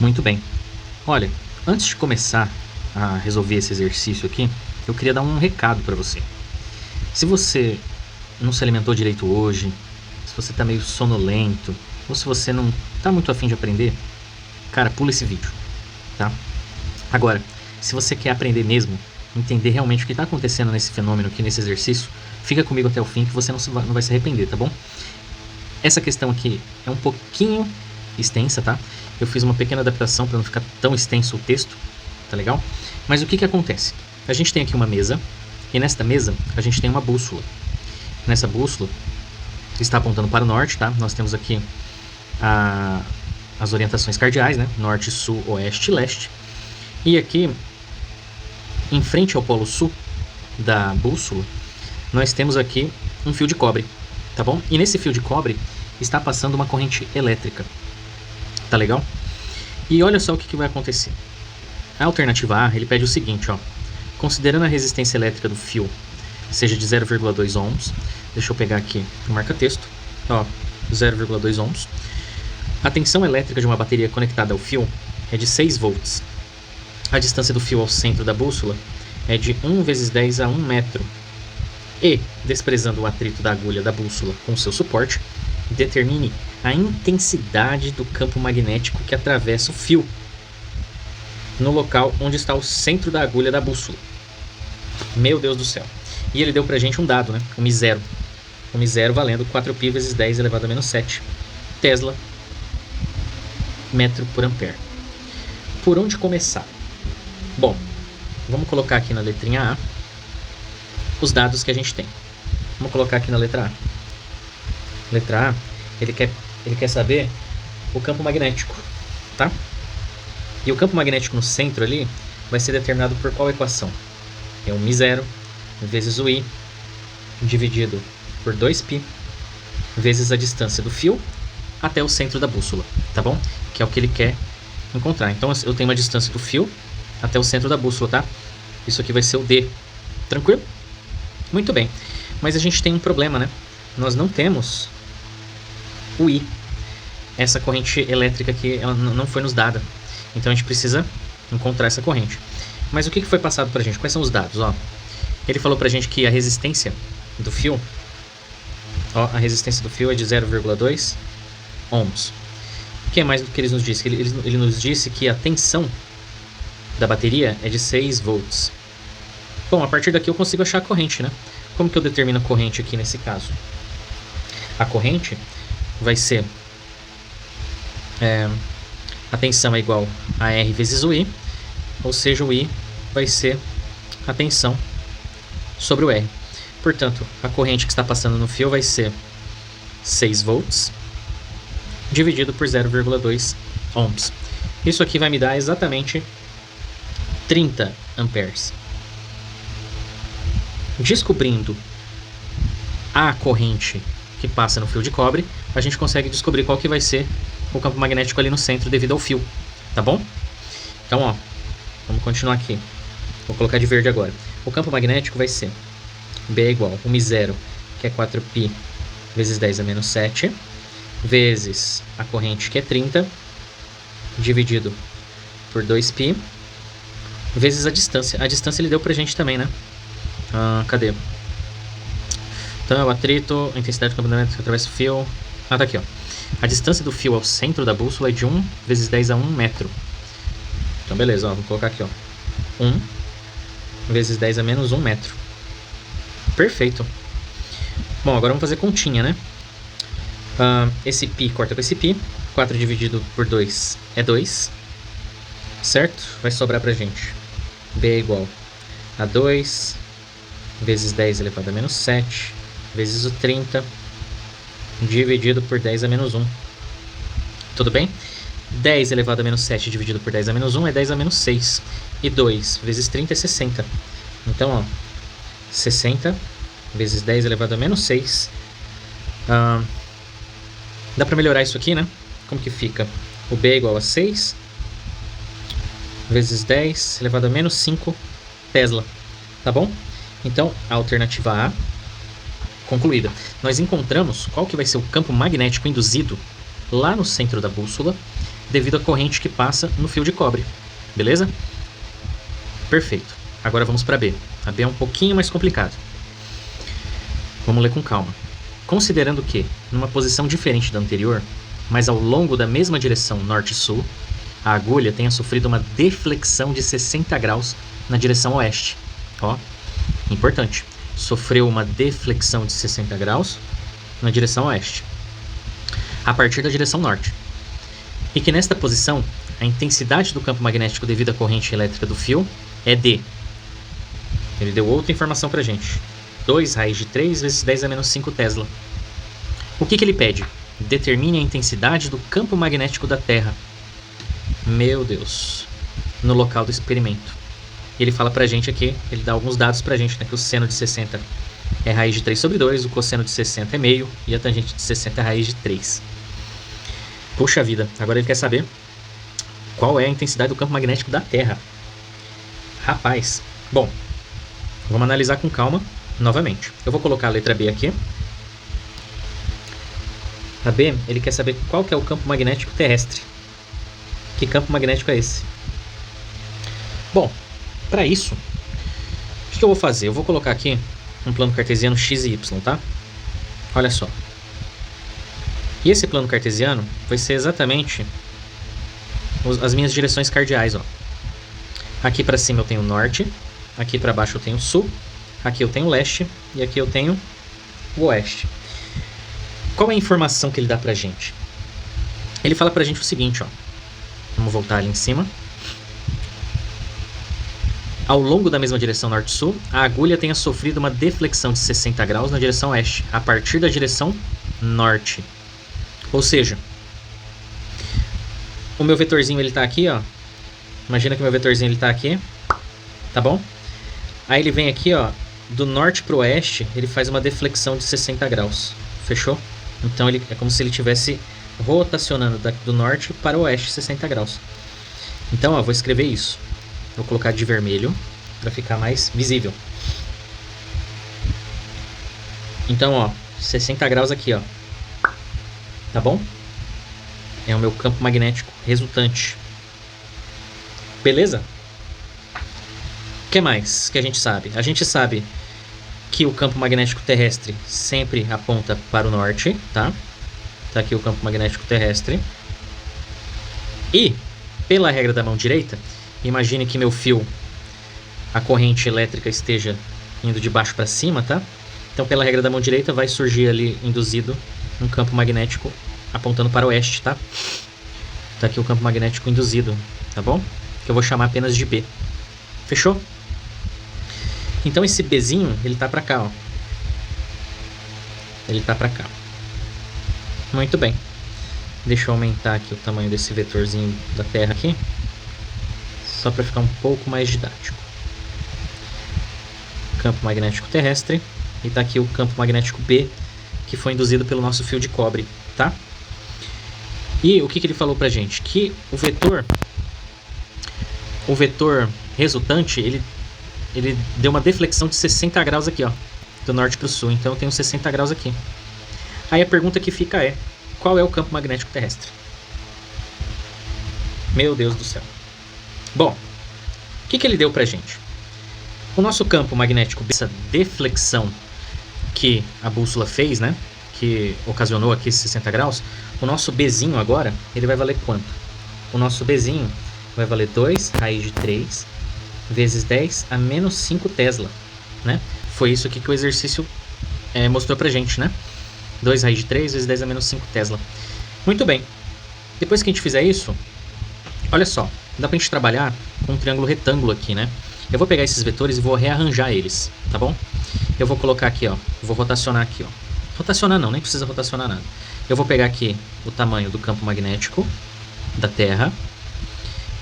Muito bem. Olha, antes de começar a resolver esse exercício aqui, eu queria dar um recado para você. Se você não se alimentou direito hoje, se você tá meio sonolento, ou se você não tá muito afim de aprender, cara, pula esse vídeo, tá? Agora, se você quer aprender mesmo, entender realmente o que está acontecendo nesse fenômeno aqui, nesse exercício, fica comigo até o fim que você não vai se arrepender, tá bom? Essa questão aqui é um pouquinho extensa, tá? Eu fiz uma pequena adaptação para não ficar tão extenso o texto, tá legal? Mas o que acontece? A gente tem aqui uma mesa, e nesta mesa a gente tem uma bússola. Nessa bússola está apontando para o norte, tá? Nós temos aqui as orientações cardeais, né? Norte, sul, oeste e leste. E aqui, em frente ao polo sul da bússola, nós temos aqui um fio de cobre, tá bom? E nesse fio de cobre está passando uma corrente elétrica, tá legal? E olha só o que vai acontecer. A alternativa A, ele pede o seguinte, ó. Considerando a resistência elétrica do fio seja de 0,2 ohms, deixa eu pegar aqui o marca-texto, ó, 0,2 ohms. A tensão elétrica de uma bateria conectada ao fio é de 6 volts. A distância do fio ao centro da bússola é de 1 vezes 10 a 1 metro. E, desprezando o atrito da agulha da bússola com seu suporte, determine a intensidade do campo magnético que atravessa o fio no local onde está o centro da agulha da bússola. Meu Deus do céu. E ele deu pra gente um dado, né? Um Mi0. Um Mi0 valendo 4π vezes 10 elevado a menos 7 Tesla metro por ampere. Por onde começar? Bom, vamos colocar aqui na letrinha A os dados que a gente tem. Vamos colocar aqui na letra A. Letra A, ele quer saber o campo magnético, tá? E o campo magnético no centro ali vai ser determinado por qual equação? É o Mi0 vezes o I dividido por 2π vezes a distância do fio até o centro da bússola, tá bom? Que é o que ele quer encontrar. Então eu tenho uma distância do fio até o centro da bússola, tá? Isso aqui vai ser o D. Tranquilo? Muito bem. Mas a gente tem um problema, né? Nós não temos o I. Essa corrente elétrica aqui, ela não foi nos dada. Então a gente precisa encontrar essa corrente. Mas o que foi passado pra gente? Quais são os dados? Ó, ele falou pra gente que a resistência do fio, ó, a resistência do fio é de 0,2 ohms. O que é mais do que ele nos disse? Ele nos disse que a tensão da bateria é de 6 volts. Bom, a partir daqui eu consigo achar a corrente, né? Como que eu determino a corrente aqui nesse caso? A corrente vai ser a tensão é igual a R vezes o I, ou seja, o I vai ser a tensão sobre o R. Portanto, a corrente que está passando no fio vai ser 6 volts dividido por 0,2 ohms. Isso aqui vai me dar exatamente 30 amperes. Descobrindo a corrente que passa no fio de cobre, a gente consegue descobrir qual que vai ser o campo magnético ali no centro devido ao fio, tá bom? Então, ó, vamos continuar aqui. Vou colocar de verde agora. O campo magnético vai ser B é igual a Mi0, que é 4π vezes 10 a menos 7, vezes a corrente, que é 30, dividido por 2π, vezes a distância. A distância ele deu pra gente também, né? Cadê? Então é o atrito, a intensidade do campo magnético que atravessa o fio. Tá aqui, ó. A distância do fio ao centro da bússola é de 1 vezes 10 a 1 metro. Então beleza, ó, vou colocar aqui, ó. 1 vezes 10 a menos 1 metro. Perfeito. Bom, agora vamos fazer continha, né? Esse π corta com esse π. 4 dividido por 2 é 2. Certo? Vai sobrar pra gente B é igual a 2 vezes 10 elevado a menos 7 vezes o 30 dividido por 10 a menos 1. Tudo bem? 10 elevado a menos 7 dividido por 10 a menos 1 é 10 a menos 6. E 2 vezes 30 é 60. Então, ó, 60 vezes 10 elevado a menos 6. Dá pra melhorar isso aqui, né? Como que fica? O B é igual a 6 vezes 10 elevado a menos 5 Tesla. Tá bom? Então, a alternativa A concluída. Nós encontramos qual que vai ser o campo magnético induzido lá no centro da bússola devido à corrente que passa no fio de cobre. Beleza? Perfeito. Agora vamos para B. A B é um pouquinho mais complicado. Vamos ler com calma. Considerando que, numa posição diferente da anterior, mas ao longo da mesma direção norte-sul, a agulha tenha sofrido uma deflexão de 60 graus na direção oeste. Ó, importante. Sofreu uma deflexão de 60 graus na direção oeste, a partir da direção norte. E que nesta posição, a intensidade do campo magnético devido à corrente elétrica do fio é D. Ele deu outra informação pra gente. 2 raiz de 3 vezes 10 a menos 5 Tesla. O que ele pede? Determine a intensidade do campo magnético da Terra. Meu Deus. No local do experimento. E ele fala pra gente aqui, ele dá alguns dados pra gente, né? Que o seno de 60 é raiz de 3 sobre 2, o cosseno de 60 é meio e a tangente de 60 é raiz de 3. Puxa vida, agora ele quer saber qual é a intensidade do campo magnético da Terra. Rapaz, bom, vamos analisar com calma novamente. Eu vou colocar a letra B aqui. A B, ele quer saber qual que é o campo magnético terrestre. Que campo magnético é esse? Bom, para isso, o que eu vou fazer? Eu vou colocar aqui um plano cartesiano x e y, tá? Olha só. E esse plano cartesiano vai ser exatamente as minhas direções cardeais, ó. Aqui para cima eu tenho norte, aqui para baixo eu tenho sul, aqui eu tenho leste e aqui eu tenho o oeste. Qual é a informação que ele dá pra gente? Ele fala pra gente o seguinte, ó. Vamos voltar ali em cima. Ao longo da mesma direção norte-sul, a agulha tenha sofrido uma deflexão de 60 graus na direção oeste, a partir da direção norte. Ou seja, o meu vetorzinho ele tá aqui, ó. Imagina que o meu vetorzinho ele tá aqui, tá bom? Aí ele vem aqui, ó, do norte pro oeste, ele faz uma deflexão de 60 graus. Fechou? Então ele é como se ele estivesse rotacionando do norte para o oeste 60 graus. Então, ó, vou escrever isso. Vou colocar de vermelho para ficar mais visível. Então, ó, 60 graus aqui, ó. Tá bom? É o meu campo magnético resultante. Beleza? O que mais que a gente sabe? A gente sabe que o campo magnético terrestre sempre aponta para o norte, tá? Tá aqui o campo magnético terrestre. E, pela regra da mão direita, imagine que meu fio, a corrente elétrica esteja indo de baixo para cima, tá? Então, pela regra da mão direita, vai surgir ali induzido um campo magnético apontando para o oeste, tá? Tá aqui o campo magnético induzido, tá bom? Que eu vou chamar apenas de B. Fechou? Então esse Bzinho, ele tá pra cá, ó. Ele tá pra cá. Muito bem. Deixa eu aumentar aqui o tamanho desse vetorzinho da Terra aqui. Só para ficar um pouco mais didático. Campo magnético terrestre. E tá aqui o campo magnético B, que foi induzido pelo nosso fio de cobre, tá? E o que ele falou pra gente? Que o vetor resultante, ele deu uma deflexão de 60 graus aqui, ó, do norte para o sul. Então eu tenho 60 graus aqui. Aí a pergunta que fica é: qual é o campo magnético terrestre? Meu Deus do céu. Bom, o que ele deu pra gente? O nosso campo magnético, essa deflexão que a bússola fez, né, que ocasionou aqui esses 60 graus, o nosso Bzinho agora, ele vai valer quanto? O nosso Bzinho vai valer 2 raiz de 3 vezes 10 a menos 5 Tesla, né? Foi isso aqui que o exercício mostrou pra gente, né? 2 raiz de 3 vezes 10 a menos 5 Tesla. Muito bem. Depois que a gente fizer isso, olha só, dá pra gente trabalhar com um triângulo retângulo aqui, né? Eu vou pegar esses vetores e vou rearranjar eles, tá bom? Eu vou colocar aqui, ó, vou rotacionar aqui, ó. Rotacionar não, nem precisa rotacionar nada. Eu vou pegar aqui o tamanho do campo magnético da Terra.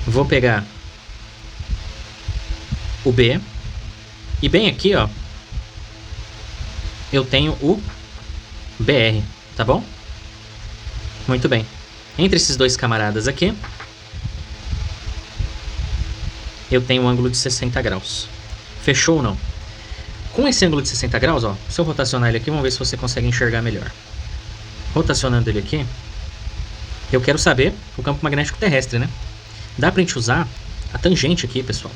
Vou pegar o B. E bem aqui, ó, eu tenho o BR, tá bom? Muito bem. Entre esses dois camaradas aqui, eu tenho um ângulo de 60 graus. Fechou ou não? Com esse ângulo de 60 graus, ó, se eu rotacionar ele aqui, vamos ver se você consegue enxergar melhor. Rotacionando ele aqui, Eu quero saber o campo magnético terrestre, né? Dá pra gente usar a tangente aqui, pessoal.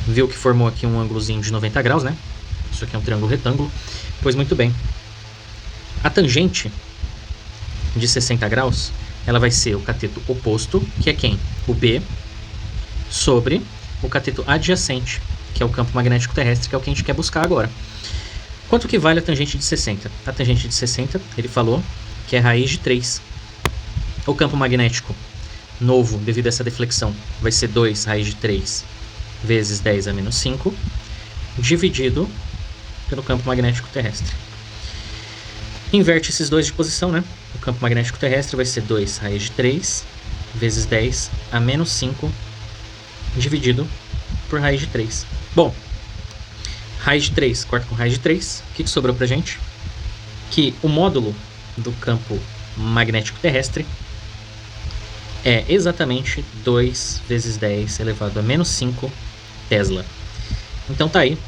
Viu que formou aqui um ângulozinho de 90 graus, né? Isso aqui é um triângulo retângulo. Pois muito bem. A tangente de 60 graus, ela vai ser o cateto oposto, que é quem? O B, sobre o cateto adjacente, que é o campo magnético terrestre, que é o que a gente quer buscar agora. Quanto que vale a tangente de 60? A tangente de 60, ele falou que é raiz de 3. O campo magnético novo, devido a essa deflexão, vai ser 2 raiz de 3 vezes 10 a menos 5, dividido pelo campo magnético terrestre. Inverte esses dois de posição, né? O campo magnético terrestre vai ser 2 raiz de 3 vezes 10 a menos 5, dividido por raiz de 3. Bom, raiz de 3 corta com raiz de 3. O que sobrou pra gente? Que o módulo do campo magnético terrestre é exatamente 2 vezes 10 elevado a menos 5 Tesla. Então tá aí,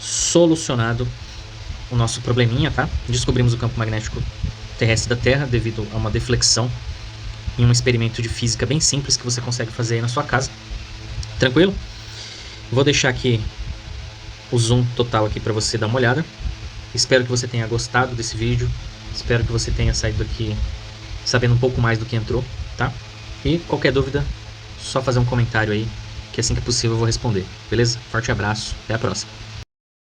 solucionado o nosso probleminha, tá? Descobrimos o campo magnético terrestre da Terra devido a uma deflexão em um experimento de física bem simples que você consegue fazer aí na sua casa. Tranquilo? Vou deixar aqui o zoom total aqui para você dar uma olhada. Espero que você tenha gostado desse vídeo. Espero que você tenha saído daqui sabendo um pouco mais do que entrou, tá? E qualquer dúvida, só fazer um comentário aí, que assim que possível eu vou responder. Beleza? Forte abraço, até a próxima.